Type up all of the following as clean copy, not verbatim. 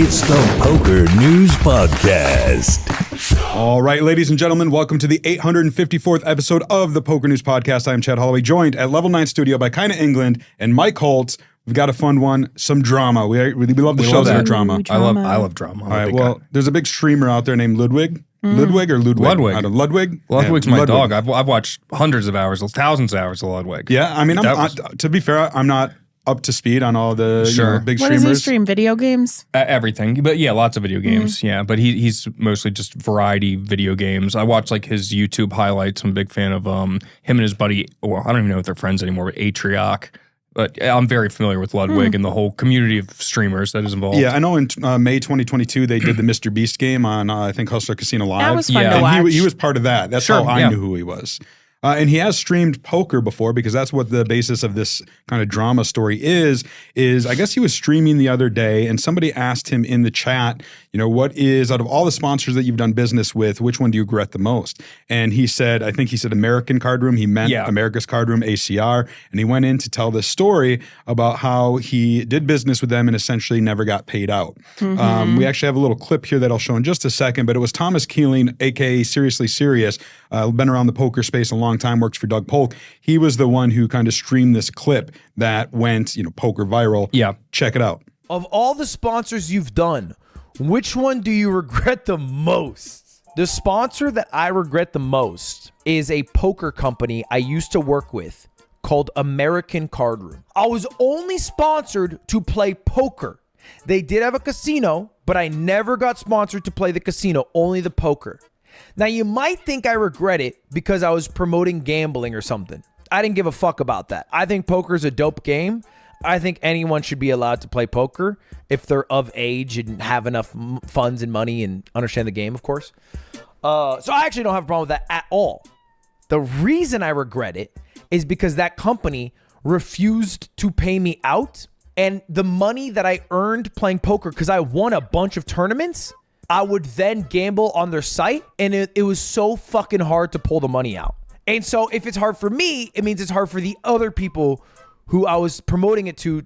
It's the PokerNews Podcast. All right, ladies and gentlemen, welcome to the 854th episode of the PokerNews Podcast. I am Chad Holloway, joined at Level 9 Studio by Kyna England and Mike Holtz. We've got a fun one, some drama. We love the shows that are drama. I love drama. All right, well, there's a big streamer out there named Ludwig. Ludwig or Ludwig? Ludwig. Ludwig? Ludwig's Yeah, my Ludwig. dog. I've watched hundreds of hours, thousands of hours of Ludwig. Yeah, I mean, to be fair, I'm not up to speed on all the big What streamers. does he stream? Video games? Everything. But yeah, lots of video games. Yeah, but he's mostly just variety video games. I watch like his YouTube highlights. I'm a big fan of him and his buddy, well, I don't even know if they're friends anymore, but Atrioc. But I'm very familiar with Ludwig and the whole community of streamers that is involved. Yeah, I know in May 2022, they did the Mr. Beast game on, I think, Hustler Casino Live. That was fun to and watch. he was part of that. That's Sure, how I yeah. knew who he was. And he has streamed poker before because that's what the basis of this kind of drama story is I guess he was streaming the other day and somebody asked him in the chat, what is, out of all the sponsors that you've done business with, which one do you regret the most? And he said, I think he said American Card Room. He meant America's Card Room, ACR. And he went in to tell this story about how he did business with them and essentially never got paid out. We actually have a little clip here that I'll show in just a second, but it was Thomas Keeling, a.k.a. Seriously Serious, been around the poker space a long time, works for Doug Polk. He was the one who kind of streamed this clip that went, poker viral. Yeah. Check it out. Of all the sponsors you've done, which one do you regret the most? The sponsor that I regret the most is a poker company I used to work with called American Card Room. I was only sponsored to play poker. They did have a casino, but I never got sponsored to play the casino, only the poker. Now, you might think I regret it because I was promoting gambling or something. I didn't give a fuck about that. I think poker is a dope game. I think anyone should be allowed to play poker if they're of age and have enough funds and money and understand the game, of course. So I actually don't have a problem with that at all. The reason I regret it is because that company refused to pay me out, and the money that I earned playing poker, because I won a bunch of tournaments, I would then gamble on their site, and it was so fucking hard to pull the money out. And so if it's hard for me, it means it's hard for the other people who I was promoting it to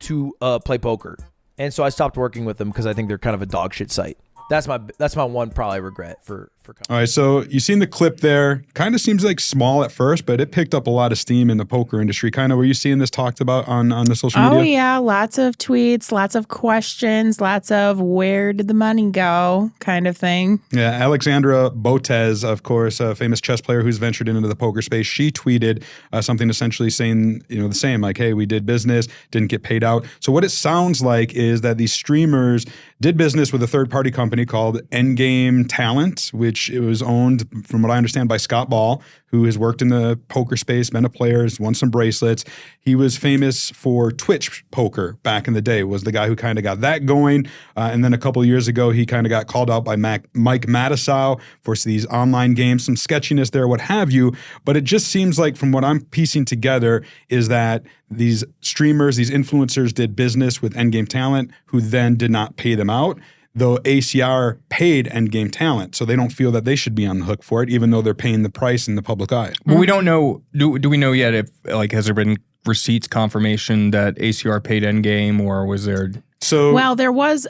play poker. And so I stopped working with them because I think they're kind of a dog shit site. That's my one probably regret for All right, so you've seen the clip there. Kind of seems like small at first, but it picked up a lot of steam in the poker industry. Kind of, were you seeing this talked about on the social media? Oh, yeah. Lots of tweets, lots of questions, lots of where did the money go kind of thing. Yeah, Alexandra Botez, of course, a famous chess player who's ventured into the poker space, she tweeted something essentially saying, the same, like, hey, we did business, didn't get paid out. So what it sounds like is that these streamers did business with a third-party company called Endgame Talent, which it was owned, from what I understand, by Scott Ball, who has worked in the poker space, been a player, has won some bracelets. He was famous for Twitch poker back in the day, was the guy who kind of got that going. And then a couple of years ago, he kind of got called out by Mike Mateos for these online games, some sketchiness there, what have you. But it just seems like, from what I'm piecing together, is that these streamers, these influencers did business with Endgame Talent, who then did not pay them out. Though ACR paid Endgame Talent, so they don't feel that they should be on the hook for it, even though they're paying the price in the public eye. But we don't know, do we know yet if, has there been receipts confirmation that ACR paid Endgame, or was there? Well, there was,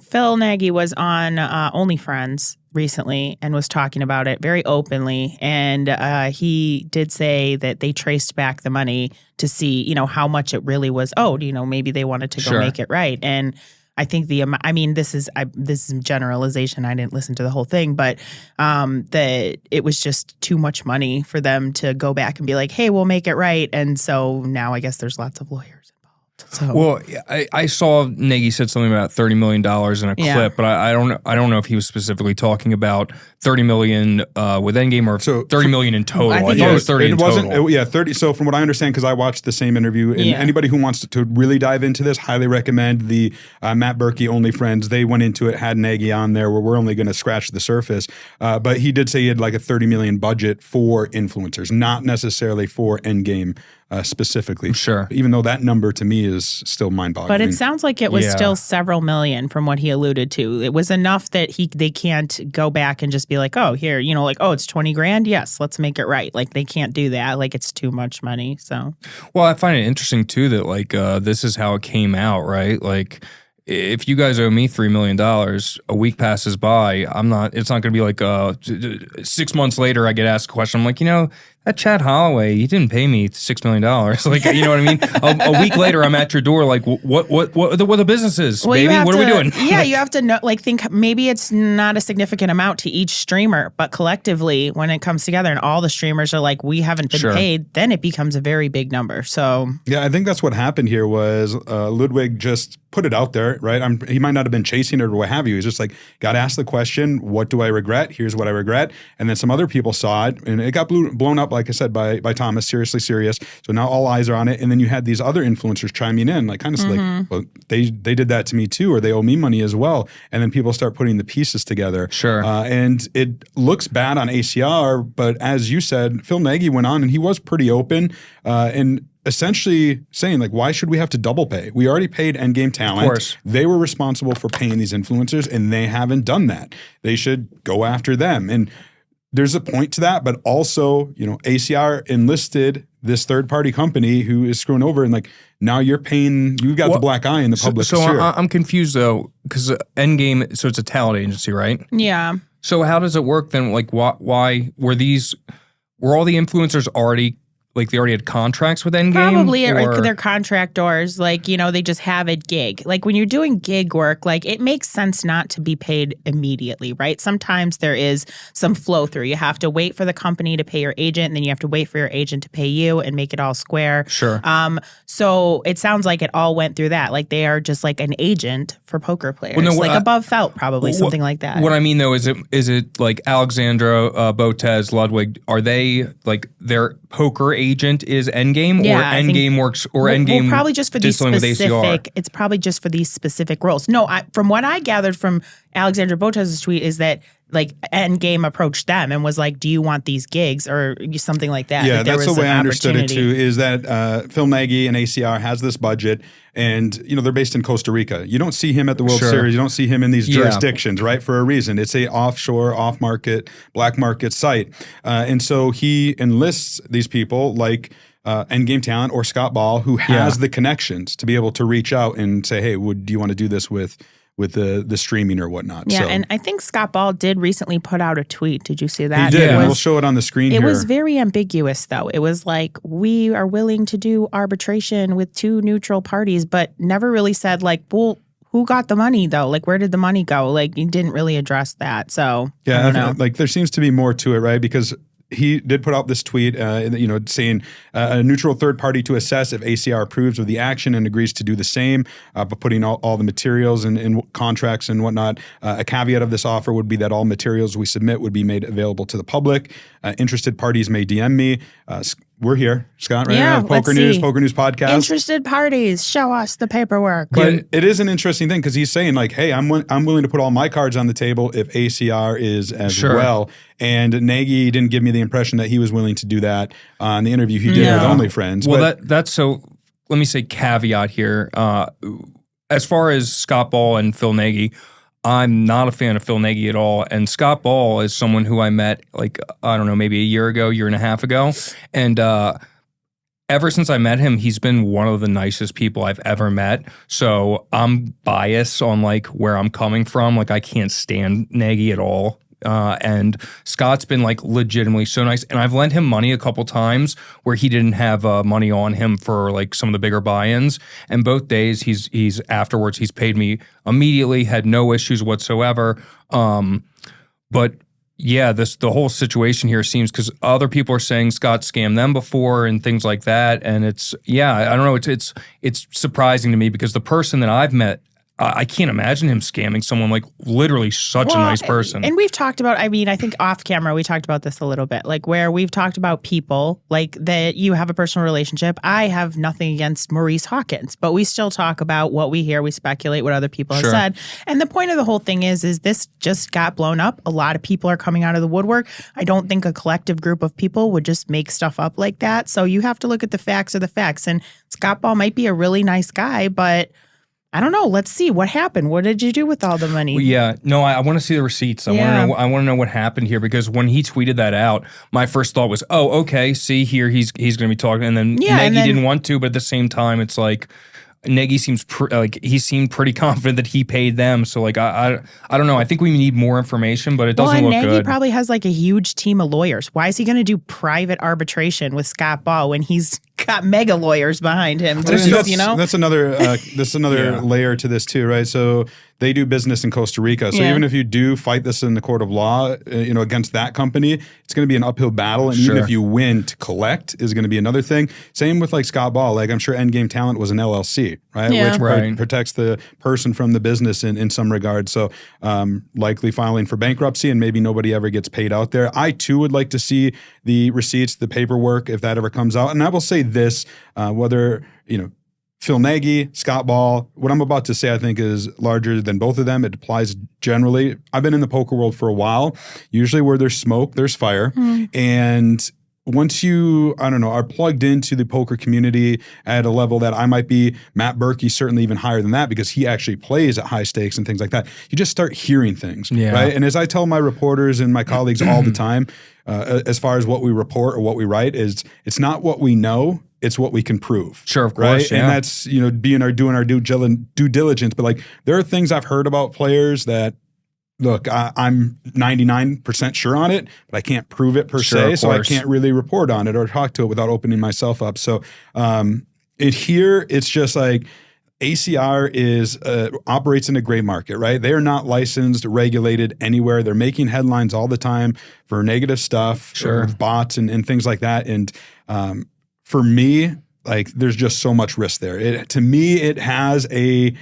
Phil Nagy was on OnlyFriends recently and was talking about it very openly. And he did say that they traced back the money to see, how much it really was owed. Maybe they wanted to go make it right. And I think this is generalization. I didn't listen to the whole thing, but that it was just too much money for them to go back and be like, hey, we'll make it right. And so now I guess there's lots of lawyers involved. So. Well, I saw Nagy said something about $30 million in a clip, but I don't know if he was specifically talking about $30 million with Endgame or $30 million in total. I thought it was 30 in total. 30. So from what I understand, because I watched the same interview, and anybody who wants to really dive into this, highly recommend the Matt Berkey Only Friends. They went into it, had Nagy on there, where we're only going to scratch the surface. But he did say he had like a $30 million budget for influencers, not necessarily for Endgame specifically. Sure. Even though that number to me is still mind-boggling. But it sounds like it was still several million from what he alluded to. It was enough that they can't go back and just be like, oh, here, it's 20 grand. Yes, let's make it right. Like, they can't do that. Like, it's too much money. So, well, I find it interesting too that this is how it came out, right? Like, if you guys owe me $3 million, a week passes by, it's not going to be like 6 months later I get asked a question. I'm like, that Chad Holloway, he didn't pay me $6 million. Like, you know what I mean? A week later, I'm at your door like, what the business is, Well, baby? What are we doing? Yeah, you have to know, think maybe it's not a significant amount to each streamer, but collectively, when it comes together and all the streamers are like, we haven't been paid, then it becomes a very big number. So yeah, I think that's what happened here was Ludwig just put it out there, right? He might not have been chasing it or what have you. He's just like, got asked the question, what do I regret? Here's what I regret. And then some other people saw it and it got blown up, like I said, by Thomas, seriously serious. So now all eyes are on it. And then you had these other influencers chiming in, like kind of like, well, they did that to me too, or they owe me money as well. And then people start putting the pieces together. Sure. And it looks bad on ACR, but as you said, Phil Nagy went on and he was pretty open and essentially saying, like, why should we have to double pay? We already paid Endgame talent. Of course. They were responsible for paying these influencers, and they haven't done that. They should go after them. And there's a point to that, but also, ACR enlisted this third-party company who is screwing over, and like now you've got the black eye in the public sphere. I'm confused though, because Endgame, so it's a talent agency, right? yeah. So how does it work then? Like, why were all the influencers already? Like they already had contracts with Endgame? Probably, or they're contractors. Like, they just have a gig. Like when you're doing gig work, like it makes sense not to be paid immediately, right? Sometimes there is some flow through. You have to wait for the company to pay your agent, and then you have to wait for your agent to pay you and make it all square. Sure. So it sounds like it all went through that. Like they are just like an agent for poker players. Well, no, like above felt, probably, something like that. What I mean though, is it like Alexandra, Botez, Ludwig, are they like their poker agent is Endgame, or Endgame works, or Endgame probably just for these specific. It's probably just for these specific roles. No, from what I gathered from Alexandra Botez's tweet is that like Endgame approached them and was like, "Do you want these gigs?" or something like that. Yeah, like that's the way I understood it too. Is that Phil Nagy and ACR has this budget, and they're based in Costa Rica. You don't see him at the World Series. You don't see him in these jurisdictions, right? For a reason. It's a offshore, off-market, black market site, and so he enlists these people like Endgame talent or Scott Ball, who has the connections to be able to reach out and say, "Hey, do you want to do this with the streaming or whatnot?" Yeah, so, and I think Scott Ball did recently put out a tweet. Did you see that? He did, and we'll show it on the screen here. It was very ambiguous, though. It was like, we are willing to do arbitration with two neutral parties, but never really said, like, well, who got the money, though? Like, where did the money go? Like, you didn't really address that. So, yeah, I don't know. like there seems to be more to it, right? Because he did put out this tweet, saying a neutral third party to assess if ACR approves of the action and agrees to do the same, but putting all the materials and contracts and whatnot. A caveat of this offer would be that all materials we submit would be made available to the public. Interested parties may DM me. We're here, Scott, right? Yeah, PokerNews Podcast. Interested parties, show us the paperwork. But it is an interesting thing because he's saying like, hey, I'm willing to put all my cards on the table if ACR is as well. And Nagy didn't give me the impression that he was willing to do that on the interview he did with OnlyFriends. Well, that's so. Let me say caveat here. As far as Scott Ball and Phil Nagy, I'm not a fan of Phil Nagy at all. And Scott Ball is someone who I met, like, I don't know, maybe a year and a half ago. And ever since I met him, he's been one of the nicest people I've ever met. So I'm biased on, like, where I'm coming from. Like, I can't stand Nagy at all. And Scott's been like legitimately so nice. And I've lent him money a couple times where he didn't have money on him for like some of the bigger buy-ins. And both days he's afterwards, he's paid me immediately, had no issues whatsoever. But yeah, the whole situation here seems, because other people are saying Scott scammed them before and things like that. And it's, I don't know. It's surprising to me because the person that I've met, I can't imagine him scamming someone like literally such a nice person. And we've talked about, I think off camera, we talked about this a little bit, like where we've talked about people like that you have a personal relationship. I have nothing against Maurice Hawkins, but we still talk about what we hear, we speculate what other people have said. And the point of the whole thing is this just got blown up. A lot of people are coming out of the woodwork. I don't think a collective group of people would just make stuff up like that. So you have to look at the facts of the facts. And Scott Ball might be a really nice guy, but I don't know. Let's see what happened. What did you do with all the money? Well, I want to see the receipts. I want to know what happened here, because when he tweeted that out, my first thought was, oh, okay, see here, he's going to be talking, and then Nagy didn't want to, but at the same time, it's like, Nagy seems he seemed pretty confident that he paid them. So like I don't know. I think we need more information, but it doesn't look Nagy good. Probably has like a huge team of lawyers. Why is he going to do private arbitration with Scott Ball when he's got mega lawyers behind him? That's another layer to this too, right? So they do business in Costa Rica. So even if you do fight this in the court of law, against that company, it's going to be an uphill battle. And even if you win, to collect is going to be another thing. Same with like Scott Ball. Like I'm sure Endgame Talent was an LLC, right? Yeah. Which protects the person from the business in some regard. So likely filing for bankruptcy, and maybe nobody ever gets paid out there. I too would like to see the receipts, the paperwork, if that ever comes out. And I will say this, whether, Phil Nagy, Scott Ball, what I'm about to say I think is larger than both of them. It applies generally. I've been in the poker world for a while. Usually where there's smoke, there's fire. And once you, are plugged into the poker community at a level that I might be, Matt Berkey certainly even higher than that because he actually plays at high stakes and things like that. You just start hearing things, right? And as I tell my reporters and my colleagues all the time, as far as what we report or what we write is, it's not what we know, it's what we can prove. Sure, of course. Right? Yeah. And that's, doing our due diligence. But like, there are things I've heard about players that, look, I'm 99% sure on it, but I can't prove it per se. So I can't really report on it or talk to it without opening myself up. So it's just like, ACR operates in a gray market, right? They are not licensed, regulated anywhere. They're making headlines all the time for negative stuff, with bots and things like that. And for me, like, there's just so much risk there. To me, it has a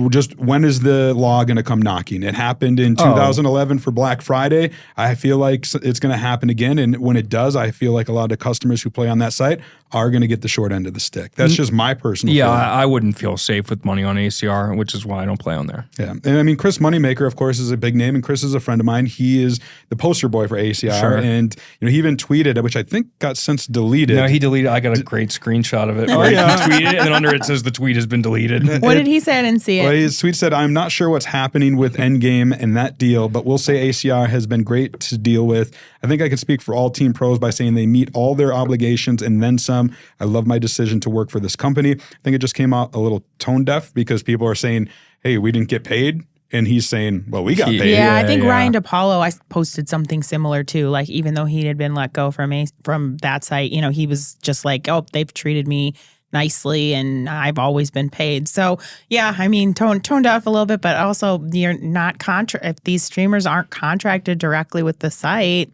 just when is the law going to come knocking? It happened in 2011 for Black Friday. I feel like it's going to happen again. And when it does, I feel like a lot of customers who play on that site are going to get the short end of the stick. That's just my personal feeling. I wouldn't feel safe with money on ACR, which is why I don't play on there. Yeah. And I mean, Chris Moneymaker, of course, is a big name, and Chris is a friend of mine. He is the poster boy for ACR. And he even tweeted, which I think got since deleted. No, he deleted. I got a great screenshot of it. He tweeted it, and then under it says the tweet has been deleted. What did he say? I didn't see it. Well, his tweet said, "I'm not sure what's happening with Endgame and that deal, but we'll say ACR has been great to deal with. I think I can speak for all team pros by saying they meet all their obligations and then some. I love my decision to work for this company." I think it just came out a little tone deaf because people are saying, "Hey, we didn't get paid." And he's saying, "Well, we got paid." Yeah, I think Ryan DePaulo, I posted something similar too. Like, even though he had been let go from that site, he was just like, "Oh, they've treated me nicely and I've always been paid." So yeah, I mean, tone deaf a little bit, but also you're not if these streamers aren't contracted directly with the site.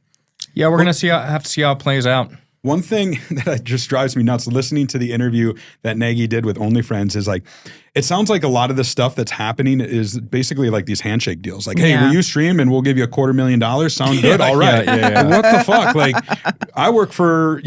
Yeah, we're gonna have to see how it plays out. One thing that just drives me nuts listening to the interview that Nagy did with OnlyFriends is like, it sounds like a lot of the stuff that's happening is basically like these handshake deals. Like, hey, will you stream and we'll give you $250,000? Sound good? All right. What the fuck? Like, I work for,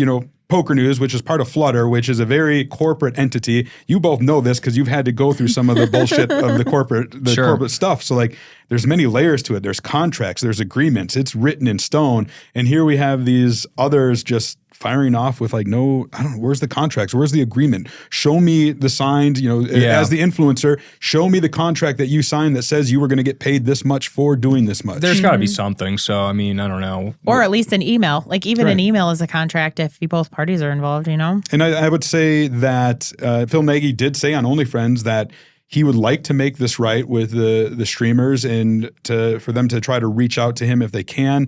PokerNews, which is part of Flutter, which is a very corporate entity. You both know this because you've had to go through some of the bullshit of the corporate stuff. So like, there's many layers to it. There's contracts, there's agreements. It's written in stone. And here we have these others just firing off with like, no, I don't know, where's the contracts? Where's the agreement? Show me the signed, as the influencer, show me the contract that you signed that says you were going to get paid this much for doing this much. There's got to be something. So, I mean, I don't know. Or at least an email. Like, even an email is a contract if both parties are involved, And I would say that Phil Nagy did say on OnlyFriends that he would like to make this right with the streamers and for them to try to reach out to him if they can,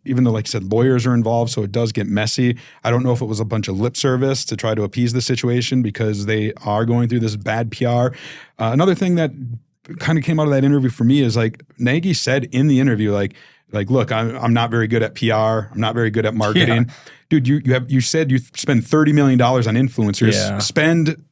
even though, like I said, lawyers are involved, so it does get messy. I don't know if it was a bunch of lip service to try to appease the situation because they are going through this bad PR. Another thing that kind of came out of that interview for me is like Nagy said in the interview, like, look, I'm not very good at PR. I'm not very good at marketing. Yeah. Dude, you said you spend $30 million on influencers. Yeah. Spend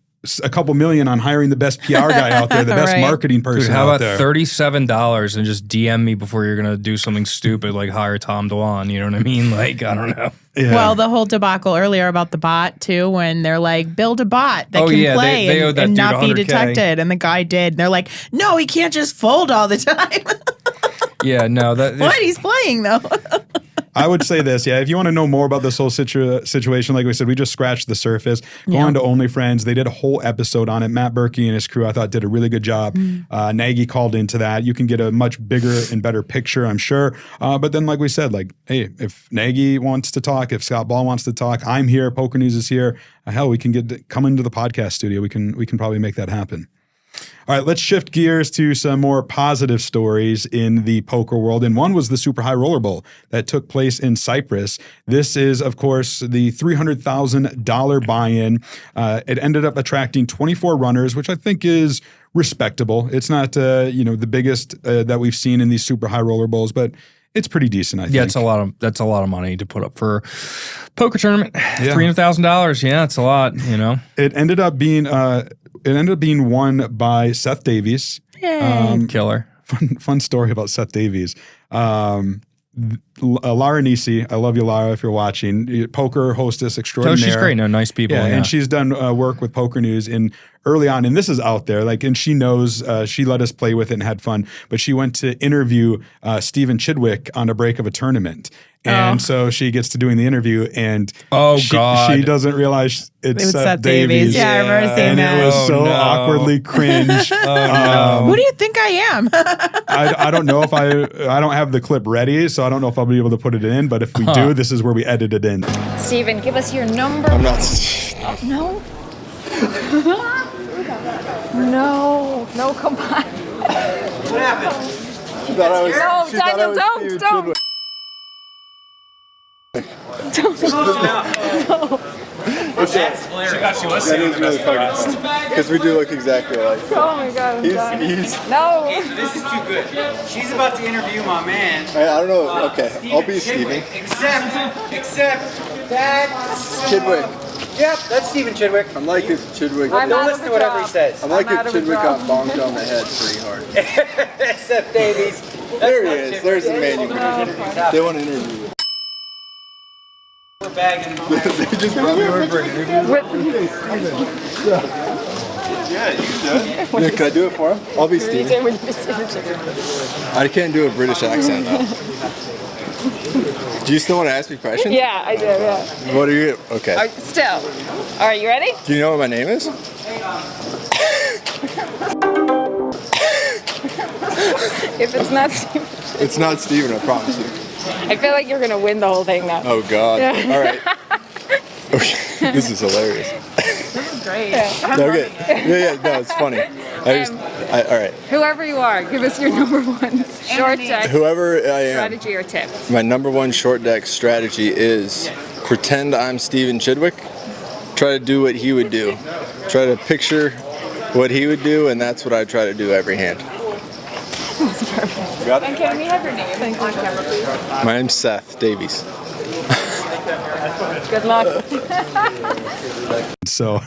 a couple million on hiring the best PR guy out there, the best marketing person. Dude, how out about there. $37 and just DM me before you're gonna do something stupid like hire Tom DeLonge? You know what I mean? Like, I don't know. Yeah. Well, the whole debacle earlier about the bot too, when they're like, build a bot that can play they and not be 100K. detected, and the guy did. And they're like, no, he can't just fold all the time. Yeah, no. What? He's playing though. I would say this, yeah. If you want to know more about this whole situation, like we said, we just scratched the surface. Go on to OnlyFriends. They did a whole episode on it. Matt Berkey and his crew, I thought, did a really good job. Nagy called into that. You can get a much bigger and better picture, I'm sure. But then, like we said, like, hey, if Nagy wants to talk, if Scott Ball wants to talk, I'm here. Poker News is here. Hell, we can come into the podcast studio. We can probably make that happen. All right, let's shift gears to some more positive stories in the poker world. And one was the Super High Roller Bowl that took place in Cyprus. This is, of course, the $300,000 buy-in. It ended up attracting 24 runners, which I think is respectable. It's not, the biggest that we've seen in these Super High Roller Bowls, but it's pretty decent, I think. Yeah, that's a lot of money to put up for a poker tournament. $300,000. Yeah, it's a lot, It ended up being won by Seth Davies. Killer. Fun story about Seth Davies. Lara Nisi, I love you, Lara, if you're watching. Poker hostess extraordinaire. Oh, she's great. No, nice people. Yeah, and she's done work with Poker News early on, and this is out there. And she knows. She let us play with it and had fun. But she went to interview Stephen Chidwick on a break of a tournament, and so she gets to doing the interview, and she doesn't realize it's Seth Davies. Yeah, I remember seeing and that. It was so awkwardly cringe. Who do you think I am? I don't know if I don't have the clip ready, so I don't know if I'll be able to put it in. But if we do, this is where we edit it in. Steven, give us your number. I'm not. No. No, come on. What happened? She thought I was. No, she thought I Daniel, was don't. That is really funny. Because we do look exactly alike. Oh my God. He's. No. Okay, so this is too good. She's about to interview my man. I don't know. Okay, I'll be Steven. Except that's Chidwick. Yep, that's Stephen Chidwick. I'm like if Chidwick. I'm Don't out listen of to a whatever he job. says. I'm like I'm if out of a Chidwick job. got bonked on the head pretty hard. Seth Davies. There he is. There's the man you can. They want to interview you. We're bagging him. They just brought me over for an interview. Yeah, can I do it for him? I'll be Steven. I can't do a British accent though. Do you still want to ask me questions? Yeah, I do, yeah. What are you? Okay. Still. All right, you ready? Do you know what my name is? If it's not Steven. It's not Steven, I promise you. I feel like you're going to win the whole thing now. Oh God. Yeah. All right. Okay. This is hilarious. Great. Yeah. No, it's funny. All right. Whoever you are, give us your number one short deck Whoever I am, strategy or tip. my number one short deck strategy is pretend I'm Stephen Chidwick. Try to do what he would do. Try to picture what he would do, and that's what I try to do every hand. Got And it? can we have your name on camera, please? My name's Seth Davies. Good luck. So,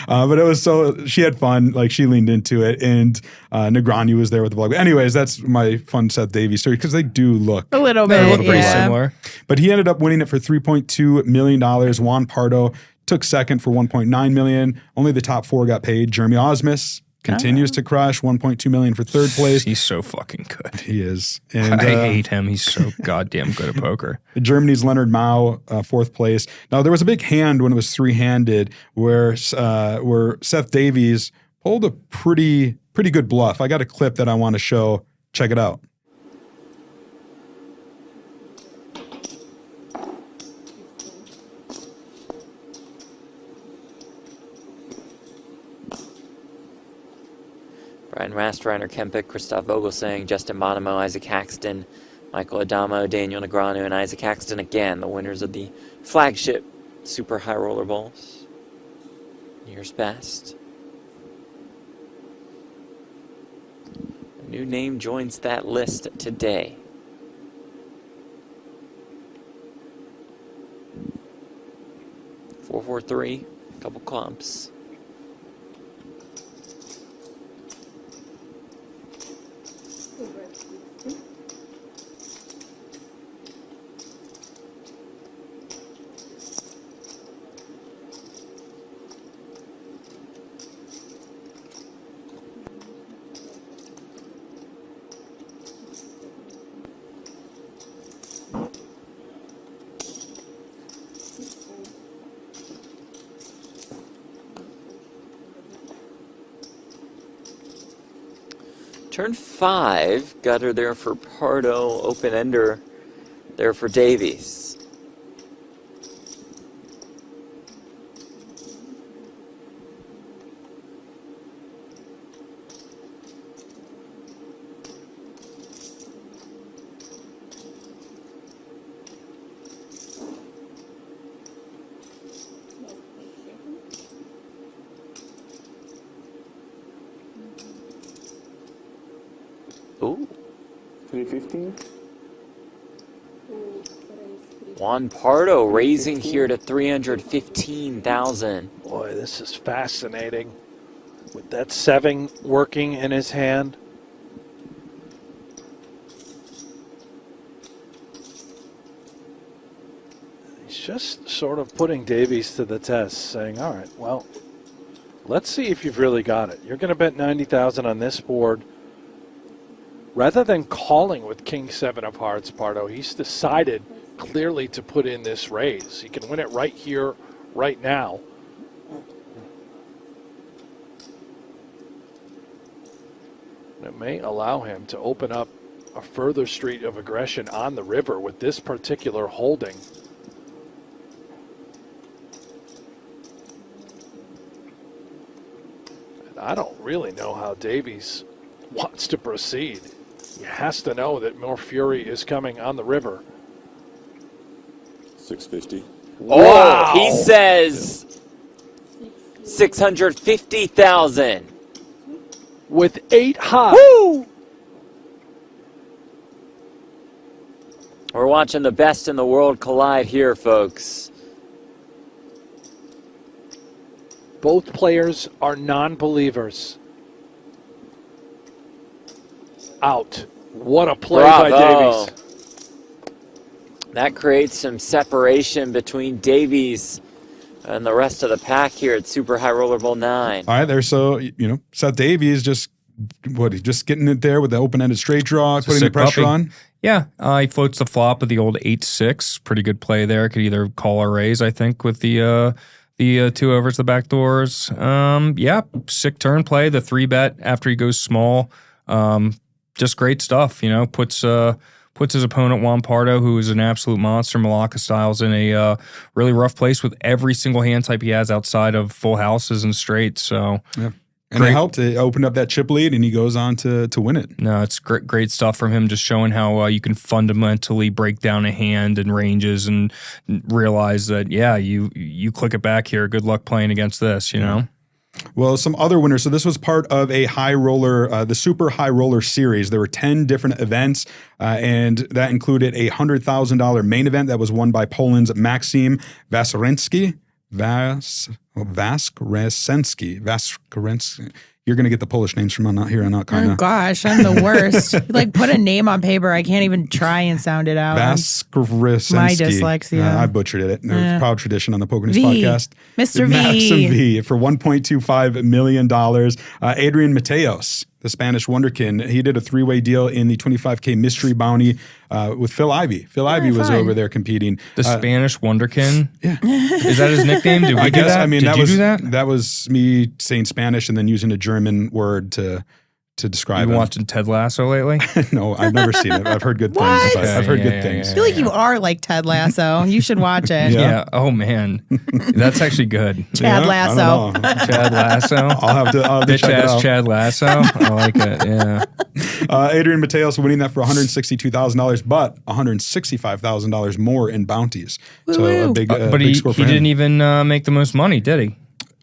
but it was she had fun. Like, she leaned into it, and Negroni was there with the vlog. But anyways, that's my fun Seth Davies story, because they do look A little They bit. look pretty yeah. similar. But he ended up winning it for $3.2 million. Juan Pardo took second for $1.9 million. Only the top four got paid. Jeremy Osmus continues to crush, $1.2 million for third place. He's so fucking good. He is. And I hate him. He's so goddamn good at poker. Germany's Leonard Mao, fourth place. Now, there was a big hand when it was three-handed where Seth Davies pulled a pretty good bluff. I got a clip that I want to show. Check it out. Brian Rastreiner, Kempick, Christoph Vogelsang, Justin Bonomo, Isaac Haxton, Michael Adamo, Daniel Negreanu, and Isaac Haxton again, the winners of the flagship Super High Roller Bowls. Year's best. A new name joins that list today. $4-4-3, a couple clumps. Turn 5, gutter there for Pardo, open-ender there for Davies. Ooh. 315. Juan Pardo raising here to 315,000. Boy, this is fascinating. With that 7 working in his hand. He's just sort of putting Davies to the test, saying, all right, well, let's see if you've really got it. You're going to bet 90,000 on this board. Rather than calling with King 7 of Hearts, Pardo, he's decided clearly to put in this raise. He can win it right here, right now. And it may allow him to open up a further street of aggression on the river with this particular holding. And I don't really know how Davies wants to proceed. He has to know that more fury is coming on the river. 650. Wow. Oh, he says 650,000. With 8 high. Woo! We're watching the best in the world collide here, folks. Both players are non-believers. Out. What a play by Bravo. Davies. That creates some separation between Davies and the rest of the pack here at Super High Roller Bowl 9. All right, there. So, Seth Davies just getting it there with the open-ended straight draw, putting the pressure on. Yeah, he floats the flop with the old 8-6. Pretty good play there. Could either call or raise, I think, with the 2 overs, the back doors. Yeah, sick turn play. The 3-bet after he goes small. Just great stuff, puts his opponent Juan Pardo, who is an absolute monster, Malacca styles, in a really rough place with every single hand type he has outside of full houses and straights. So, yeah. And it helped. It opened up that chip lead, and he goes on to win it. No, it's great stuff from him, just showing how you can fundamentally break down a hand and ranges and realize that, yeah, you click it back here. Good luck playing against this, know? Well, some other winners. So this was part of a high roller, the Super High Roller Series. There were 10 different events, and that included a $100,000 main event that was won by Poland's Maksim Vashrensenski. Vashrensenski. You're going to get the Polish names from here on out, Kyna. Oh, gosh, I'm the worst. Put a name on paper. I can't even try and sound it out. Vashrensenski. My dyslexia. I butchered it. There's proud tradition on the PokerNews podcast. Mr. V. Maksim V for $1.25 million. Adrian Mateos, the Spanish wonderkin, he did a 3-way deal in the 25K mystery bounty with Phil Ivey. Phil Ivey was over there competing. The Spanish wonderkin? Yeah. Is that his nickname? Did we do that? I mean, Did you do that? That was me saying Spanish and then using a German word to describe it. You been watching Ted Lasso lately? No, I've never seen it. I've heard good things. What? I've heard good things. I feel like you are like Ted Lasso. You should watch it. Yeah. Oh, man. That's actually good. Chad Lasso. Chad Lasso. I'll have to Bitch check it ass out. Chad Lasso. I like it. Yeah. Adrian Mateos winning that for $162,000, but $165,000 more in bounties. So a big, but big he score for him. didn't even make the most money, did he?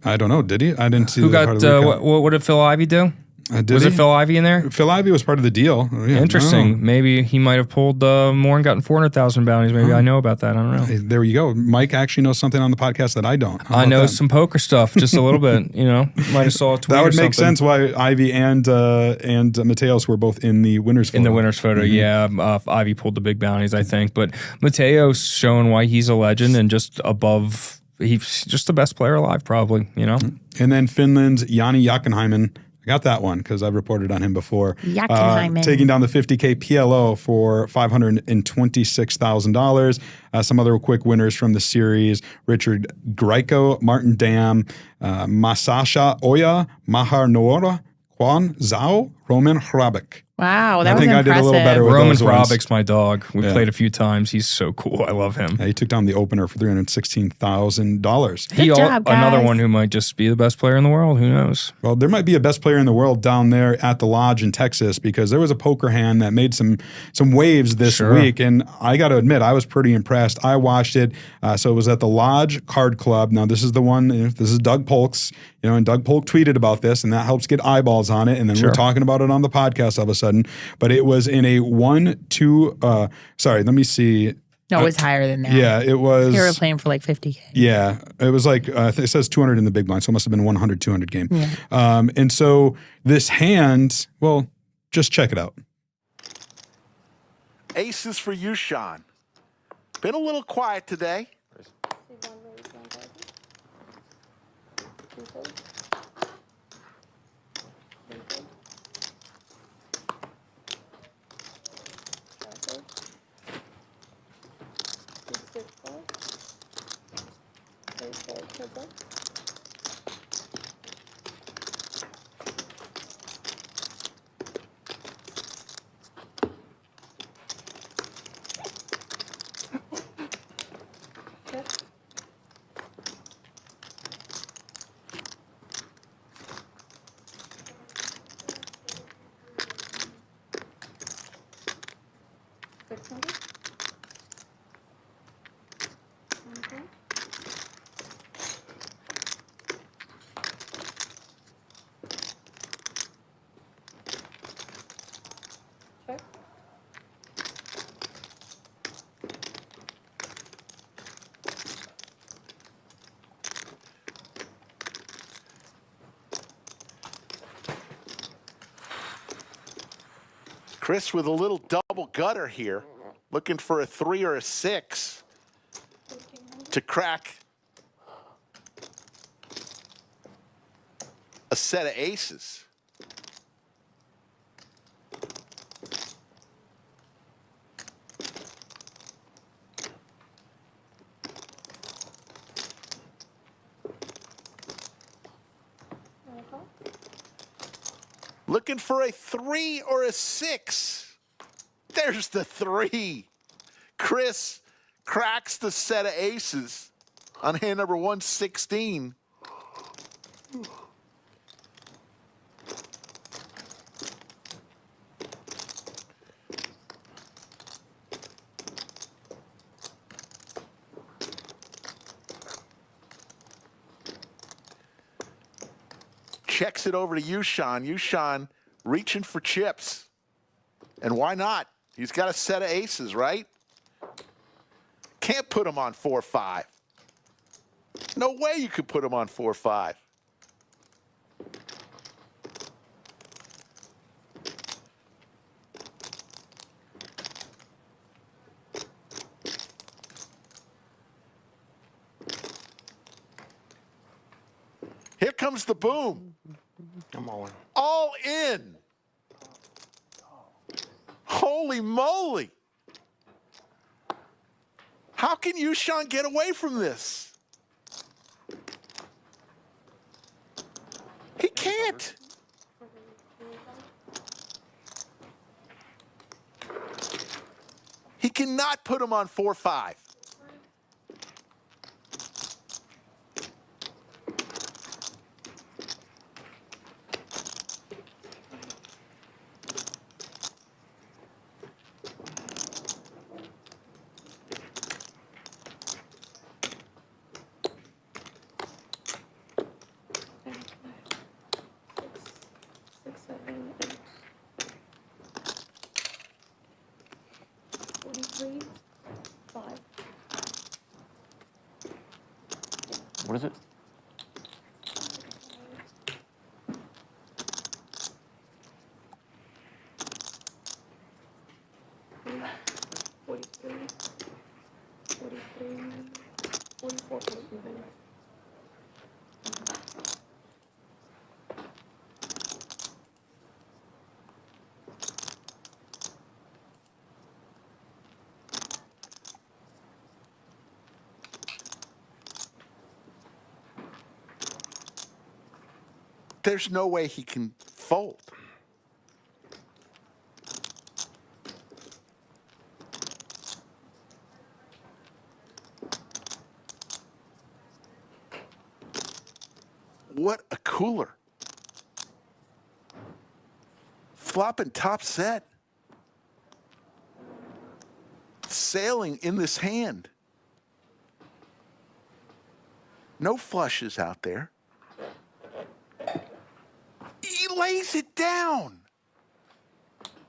I don't know. Did he? I didn't see. Who part got of the recap. what did Phil Ivey do? Did Was he? it Phil Ivey in there? Phil Ivey was part of the deal. Yeah, Interesting. Maybe he might have pulled more and gotten 400,000 bounties. Maybe I know about that. I don't know. There you go. Mike actually knows something on the podcast that I don't. How I about know that? some poker stuff, just a little bit. Might have saw a tweet. That would or make something. sense why Ivy and Mateos were both in the winners photo. In the winner's photo, yeah. Ivy pulled the big bounties, I think. But Mateos showing why he's a legend and just above. He's just the best player alive, probably. And then Finland's Joni Jouhkimainen. I got that one because I've reported on him before. Jouhkimainen. Taking down the 50K PLO for $526,000. Some other quick winners from the series: Richard Grieco, Martin Dam, Masasha Oya, Mahar Noora, Juan Zhao, Roman Hrabik. Wow, that I was think impressive. I did a little better with Roman those ones. Hrabik's my dog. We Yeah. played a few times. He's so cool. I love him. Yeah, he took down the opener for $316,000. Good job, guys. Another one who might just be the best player in the world. Who knows? Well, there might be a best player in the world down there at the lodge in Texas because there was a poker hand that made some waves this Sure. week, and I got to admit I was pretty impressed. I watched it, so it was at the Lodge Card Club. Now this is the one. This is Doug Polk's. And Doug Polk tweeted about this, and that helps get eyeballs on it. And then we're talking about it on the podcast all of a sudden. But it was in a 1-2. Sorry, let me see. No, it was higher than that. Yeah, it was. They were playing for like 50K. Yeah, it was like, it says 200 in the big blind, so it must have been 100, 200 game. Yeah. And so this hand, well, just check it out. Aces for you, Sean. Been a little quiet today. Chris with a little double gutter here, looking for a 3 or a 6 to crack a set of aces. Looking for a 3 or a 6. There's the 3. Chris cracks the set of aces on hand number 116. Checks it over to Yushan. Yushan reaching for chips. And why not? He's got a set of aces, right? Can't put him on 4-5. No way you could put him on 4-5. Here comes the boom. Come on. All in. Holy moly. How can Yushan get away from this? He can't. He cannot put him on 4-5. What is it? There's no way he can fold. What a cooler. Flopping top set. Sailing in this hand. No flushes out there. He lays it down.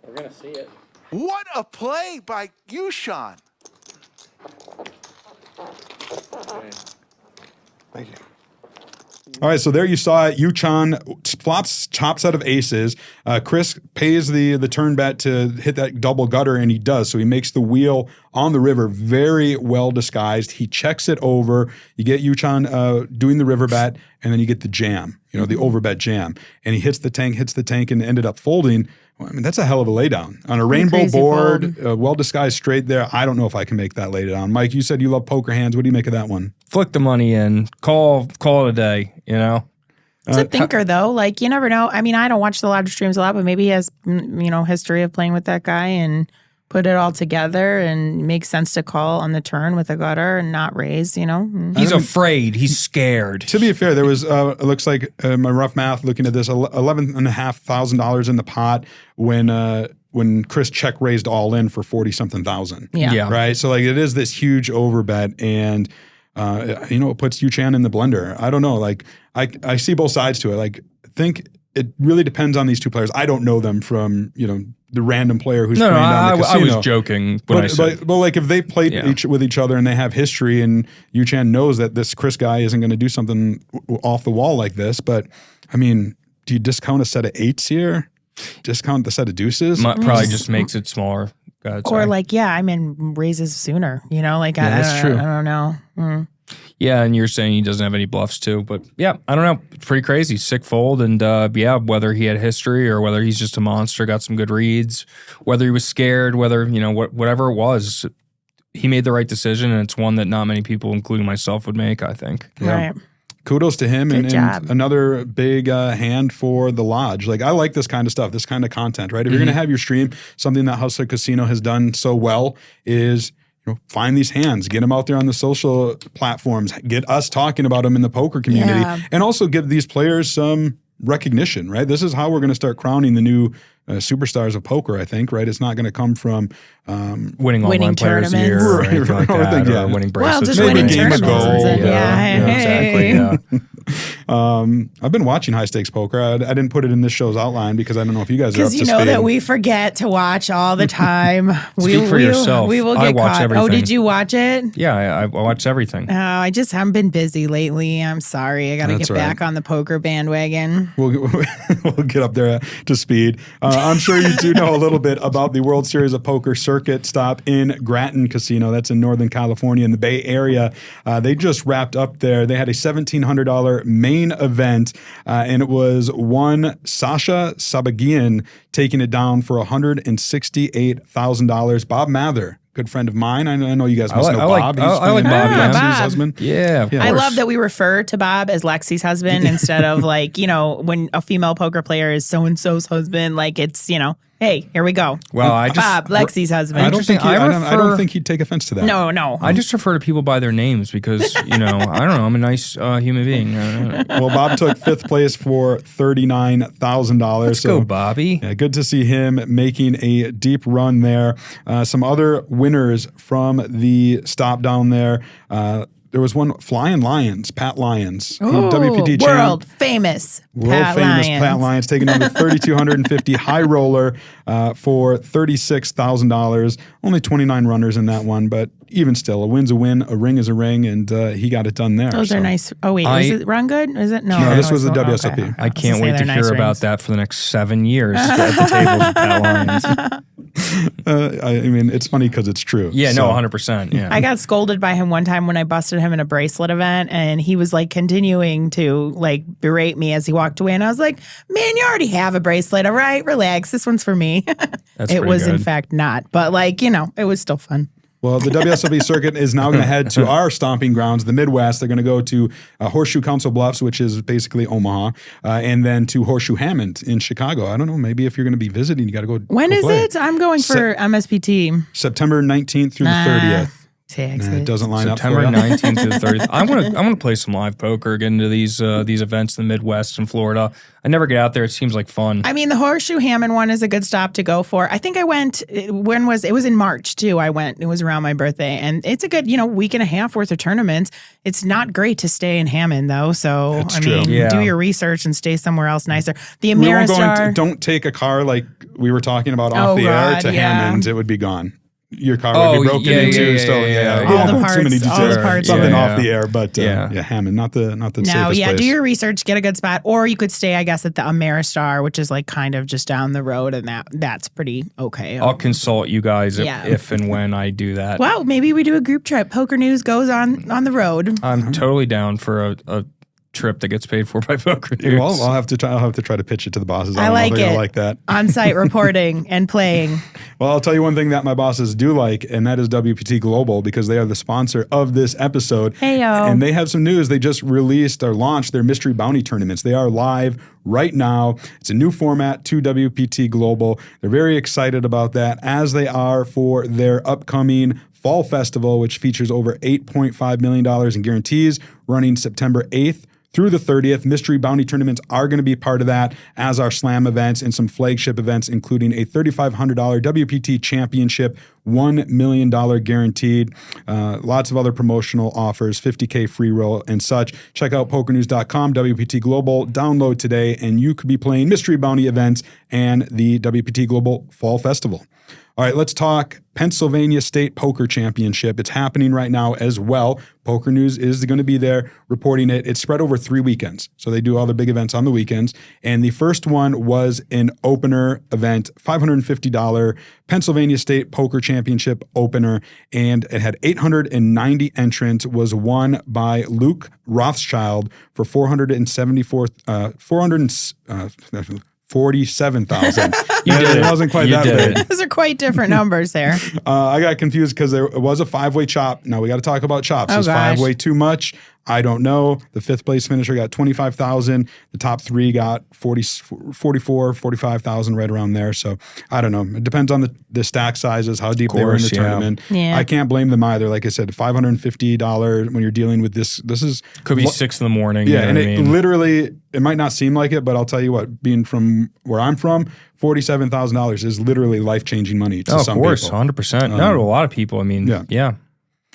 We're going to see it. What a play by Yushan. Thank you. All right, so there you saw it. Yuchan flops top set of aces. Chris pays the turn bet to hit that double gutter, and he does. So he makes the wheel on the river very well disguised. He checks it over. You get Yuchan doing the river bet, and then you get the jam, the overbet jam. And he hits the tank, and ended up folding. Well, I mean, that's a hell of a laydown. On a rainbow board, well disguised straight there. I don't know if I can make that laydown. Mike, you said you love poker hands. What do you make of that one? Flick the money in. Call it a day, It's a thinker, though. Like, you never know. I mean, I don't watch the live streams a lot, but maybe he has, history of playing with that guy and put it all together and makes sense to call on the turn with a gutter and not raise, He's afraid. He's scared. To be fair, there was, it looks like my rough math looking at this, $11,500 in the pot when Chris check raised all in for 40-something thousand. Yeah. Right? So, like, it is this huge overbet, and it puts Yuchan in the blender. I don't know. Like, I see both sides to it. Like, I think it really depends on these two players. I don't know them from, the random player who's playing down the casino. I was joking when I said. But like, if they played with each other and they have history, and Yuchan knows that this Chris guy isn't going to do something off the wall like this, but, I mean, do you discount a set of eights here? Discount the set of deuces? Probably just makes it smaller. Raises sooner, that's true. I don't know. Yeah, and you're saying he doesn't have any bluffs too, but yeah, I don't know. It's pretty crazy. Sick fold, and whether he had history or whether he's just a monster, got some good reads, whether he was scared, whether, whatever it was, he made the right decision, and it's one that not many people, including myself, would make, I think. Right. Kudos to him, Good job. And another big hand for the lodge. Like, I like this kind of stuff, this kind of content, right? If you're going to have your stream, something that Hustler Casino has done so well is find these hands, get them out there on the social platforms, get us talking about them in the poker community, and also give these players some recognition, right? This is how we're going to start crowning the new superstars of poker, I think, right? It's not going to come from winning online players a year or anything like that, or winning bracelets. Well, just winning tournaments. Exactly. I've been watching high stakes poker. I didn't put it in this show's outline because I don't know if you guys are up to speed. Because you know that we forget to watch all the time. Speak for yourself. We will get I watch caught. everything. Oh, did you watch it? Yeah, I watch everything. Oh, I just haven't been busy lately. I'm sorry. I got to get back on the poker bandwagon. We'll get up there to speed. I'm sure you do know a little bit about the World Series of Poker circuit stop in Graton Casino. That's in Northern California in the Bay Area. They just wrapped up there. They had a $1,700 main event, and it was one Sasha Sabbaghian taking it down for $168,000. Bob Mather, good friend of mine. I know you guys must know Bob. I like Bob. Lexi's husband. Yeah. I love that we refer to Bob as Lexi's husband instead of when a female poker player is so-and-so's husband, like it's, hey, here we go. Well, Bob, Lexi's husband. I don't think he'd take offense to that. No. I just refer to people by their names because, I don't know, I'm a nice human being. Well, Bob took fifth place for $39,000. Let's go, Bobby. Yeah, good to see him making a deep run there. Some other winners from the stop down there. There was one Flying Lyons, Pat Lyons, WPT world famous Pat Lyons taking on the 3,250 high roller for $36,000. Only 29 runners in that one, but even still, a win's a win, a ring is a ring, and he got it done there. Those are nice. Oh wait, is it run good? Is it no? This was the WSOP. Okay. I can't wait to hear about that for the next 7 years at the tables of Pat Lyons. I mean, it's funny because it's true. Yeah, no, 100%. Yeah, I got scolded by him one time when I busted him in a bracelet event, and he was like continuing to like berate me as he walked away, and I was like, "Man, you already have a bracelet, all right? Relax. This one's for me." That's it was good. in fact not, but it was still fun. Well, the WSOP circuit is now going to head to our stomping grounds, the Midwest. They're going to go to Horseshoe Council Bluffs, which is basically Omaha, and then to Horseshoe Hammond in Chicago. I don't know. Maybe if you're going to be visiting, you got to go. When is play. it? I'm going for MSPT. September 19th through the 30th. It doesn't line September up. September 19th to the 30th. I want to play some live poker, get into these events in the Midwest and Florida. I never get out there. It seems like fun. I mean, the Horseshoe Hammond one is a good stop to go for. I think I went, it was in March too. I went, it was around my birthday, and it's a good, week and a half worth of tournaments. It's not great to stay in Hammond though. So, That's true. do your research and stay somewhere else nicer. The We won't Ameristar. don't take a car like we were talking about off the air to Hammond. It would be gone. Your car would be broken into. All the parts, too many details. all the parts. Something off the air, but Hammond, not the safest place. Do your research, get a good spot, or you could stay, I guess, at the Ameristar, which is like kind of just down the road, and that's pretty okay. I'll consult you guys if and when I do that. Well, maybe we do a group trip. Poker News goes on the road. I'm totally down for a trip that gets paid for by Poker News. Well, I'll have to try to pitch it to the bosses. I don't like know if they're it. gonna like that. On-site reporting and playing. Well, I'll tell you one thing that my bosses do like, and that is WPT Global, because they are the sponsor of this episode. Heyo. And they have some news. They just released or launched their mystery bounty tournaments. They are live right now. It's a new format to WPT Global. They're very excited about that, as they are for their upcoming Fall Festival, which features over $8.5 million in guarantees, running September 8th through the 30th. Mystery bounty tournaments are going to be part of that, as are slam events and some flagship events, including a $3,500 WPT championship, $1 million guaranteed, lots of other promotional offers, $50K free roll and such. Check out pokernews.com, WPT Global, download today, and you could be playing mystery bounty events and the WPT Global Fall Festival. All right, let's talk Pennsylvania State Poker Championship. It's happening right now as well. Poker News is going to be there reporting it. It's spread over 3 weekends. So they do all the big events on the weekends. And the first one was an opener event, $550 Pennsylvania State Poker Championship opener. And it had 890 entrants, was won by Luke Rothschild for $47,000. It wasn't quite that big. Those are quite different numbers there. I got confused because there was a 5-way chop. Now we got to talk about chops. Is 5-way too much? I don't know. The 5th place finisher got $25,000. The top 3 got $45,000, right around there. So I don't know. It depends on the stack sizes, how deep they were in the tournament. Yeah. I can't blame them either. Like I said, $550 when you're dealing with this. This is could be 6 in the morning. Yeah, and it literally, it might not seem like it, but I'll tell you what. Being from where I'm from, $47,000 is literally life-changing money to some people. Of course, 100%. No, to a lot of people. I mean, yeah.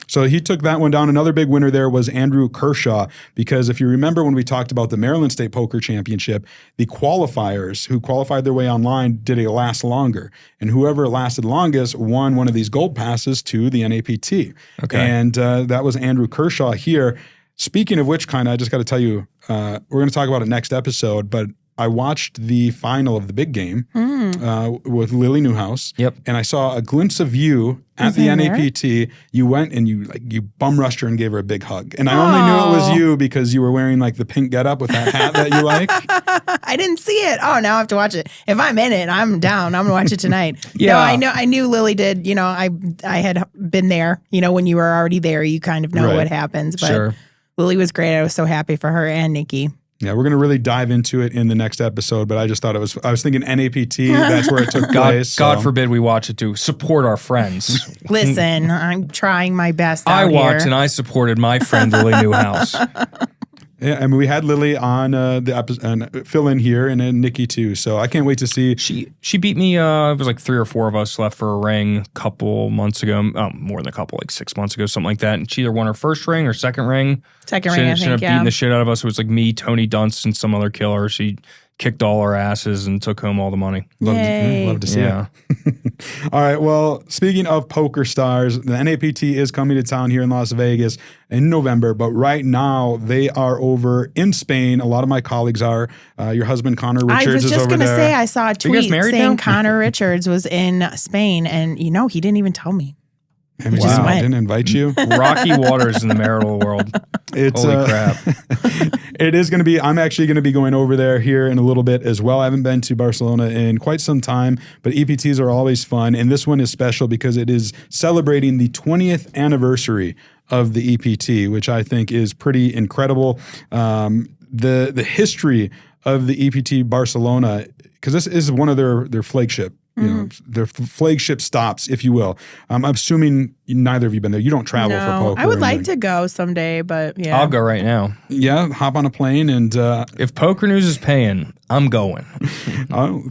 So he took that one down. Another big winner there was Andrew Kershaw, because if you remember when we talked about the Maryland State Poker Championship, the qualifiers who qualified their way online did it last longer. And whoever lasted longest won one of these gold passes to the NAPT. Okay. And that was Andrew Kershaw here. Speaking of which, Kyna, I just got to tell you, we're going to talk about it next episode, but I watched the final of the big game with Lily Newhouse. Yep. And I saw a glimpse of you at the NAPT. You went and you bum rushed her and gave her a big hug. And I only knew it was you because you were wearing like the pink getup with that hat that you like. I didn't see it. Oh, now I have to watch it. If I'm in it, I'm down. I'm gonna watch it tonight. Yeah. No, I knew Lily did. I had been there. When you were already there, you kind of know what happens. But Sure. Lily was great. I was so happy for her and Nikki. Yeah, we're going to really dive into it in the next episode, but I just thought I was thinking NAPT, that's where it took place. God forbid we watch it to support our friends. Listen, I'm trying my best I out watched here. and I supported my friend Lily Newhouse. Yeah, I mean, we had Lily on the episode and fill in here, and then Nikki too. So I can't wait to see. She beat me. It was like 3 or 4 of us left for a ring a couple months ago. More than a couple, like 6 months ago, something like that. And she either won her first ring or second ring. Second ring, I think, She ended up beating the shit out of us. It was like me, Tony Dunst, and some other killer. She kicked all our asses and took home all the money. Love to see it. All right. Well, speaking of poker stars, the NAPT is coming to town here in Las Vegas in November, but right now they are over in Spain. A lot of my colleagues are. Your husband, Connor Richards, is over there. I was just going to say, I saw a tweet saying now? Connor Richards was in Spain, and he didn't even tell me. And just wow, went. didn't invite you. Rocky waters in the marital world. It's Holy crap. It is going to be. I'm actually going to be going over there here in a little bit as well. I haven't been to Barcelona in quite some time, but EPTs are always fun, and this one is special because it is celebrating the 20th anniversary of the EPT, which I think is pretty incredible. The history of the EPT Barcelona, because this is one of their flagship. You know, their flagship stops, if you will. I'm assuming neither of you been there. You don't travel for poker. I would like to go someday, but yeah. I'll go right now. Yeah, hop on a plane and if Poker News is paying, I'm going.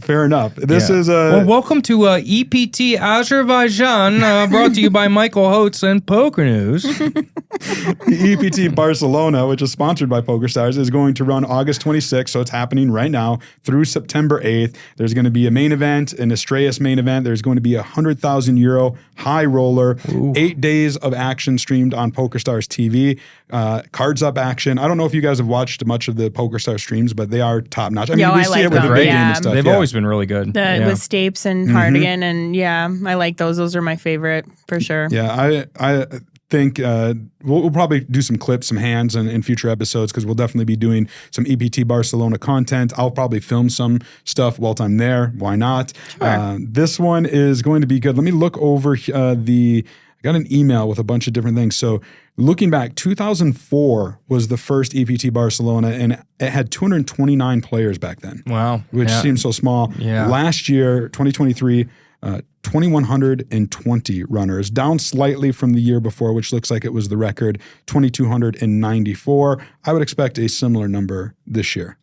Fair enough. This is well, welcome to EPT Azerbaijan, brought to you by Michael Holtz and Poker News. The EPT Barcelona, which is sponsored by PokerStars, is going to run August 26th, so it's happening right now through September 8th. There's going to be a main event, an Estrellas main event. There's going to be a €100,000 high roller, 8 days of action streamed on PokerStars TV, cards up action. I don't know if you guys have watched much of the PokerStars streams, but they are top notch. I mean, we see it with the big game and stuff. They've always been really good. With Stapes and Cardigan, and I like those. Those are my favorite for sure. Yeah, I think we'll probably do some clips, some hands in future episodes because we'll definitely be doing some EPT Barcelona content. I'll probably film some stuff while I'm there. Why not? Sure. This one is going to be good. Let me look over I got an email with a bunch of different things. So looking back, 2004 was the first EPT Barcelona, and it had 229 players back then. Wow. Which seems so small. Yeah. Last year, 2023, 2,120 runners, down slightly from the year before, which looks like it was the record, 2,294. I would expect a similar number this year.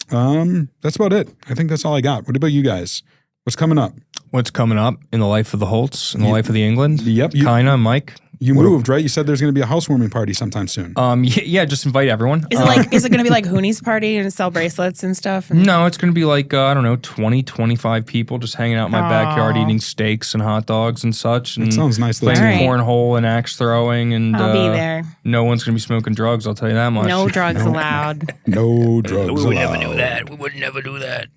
That's about it. I think that's all I got. What about you guys? What's coming up? What's coming up in the life of the Holtz, in the life of the England? Yep. Kyna, Mike. You moved, right? You said there's going to be a housewarming party sometime soon. Yeah, just invite everyone. Is it going to be like Hooney's party and sell bracelets and stuff? No, it's going to be like, 20, 25 people just hanging out in my backyard eating steaks and hot dogs and such. And that sounds nice. Playing cornhole and axe throwing. And I'll be there. No one's going to be smoking drugs, I'll tell you that much. No drugs allowed. No drugs allowed. We would never do that. We would never do that.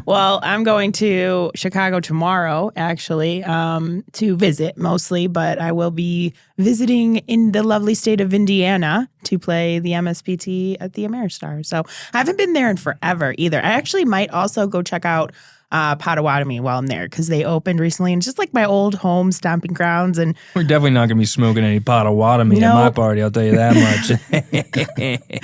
Well, I'm going to Chicago tomorrow, actually, to visit mostly, but I will be visiting in the lovely state of Indiana to play the MSPT at the Ameristar. So I haven't been there in forever either. I actually might also go check out Potawatomi while I'm there because they opened recently, and it's just like my old home stomping grounds. And we're definitely not going to be smoking any Potawatomi at my party, I'll tell you that much.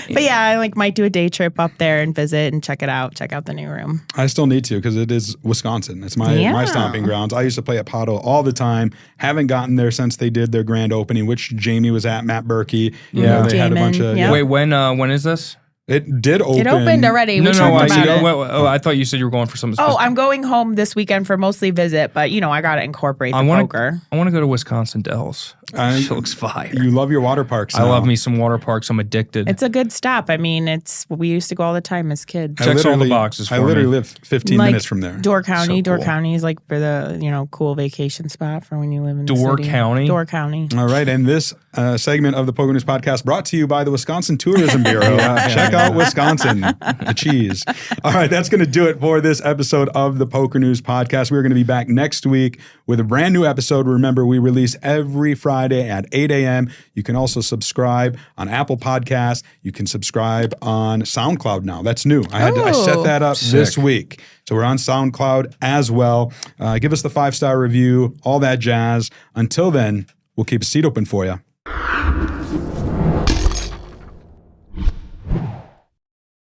But yeah, I might do a day trip up there and visit and check it out, check out the new room. I still need to because it is Wisconsin. It's my stomping grounds. I used to play at Potto all the time. Haven't gotten there since they did their grand opening, which Jamie was at, Matt Berkey. They had a bunch of... Wait, when is this? It did open. It opened already. I thought you said you were going for something specific. I'm going home this weekend for mostly visit, but I got to incorporate poker. I want to go to Wisconsin Dells. It looks fire. You love your water parks now. I love me some water parks. I'm addicted. It's a good stop. I mean, we used to go all the time as kids. Checks all the boxes for me. I literally live 15 minutes from there. Door County. So cool. Door County is like for the cool vacation spot for when you live in the Door city. County? Door County. All right. And this segment of the PokerNews Podcast brought to you by the Wisconsin Tourism Bureau. Check out Wisconsin. The cheese. All right, that's going to do it for this episode of the PokerNews Podcast. We're going to be back next week with a brand new episode. Remember, we release every Friday at 8 a.m. You can also subscribe on Apple Podcasts. You can subscribe on SoundCloud now. That's new. I set that up this week. So we're on SoundCloud as well. Give us the 5-star review, all that jazz. Until then, we'll keep a seat open for you.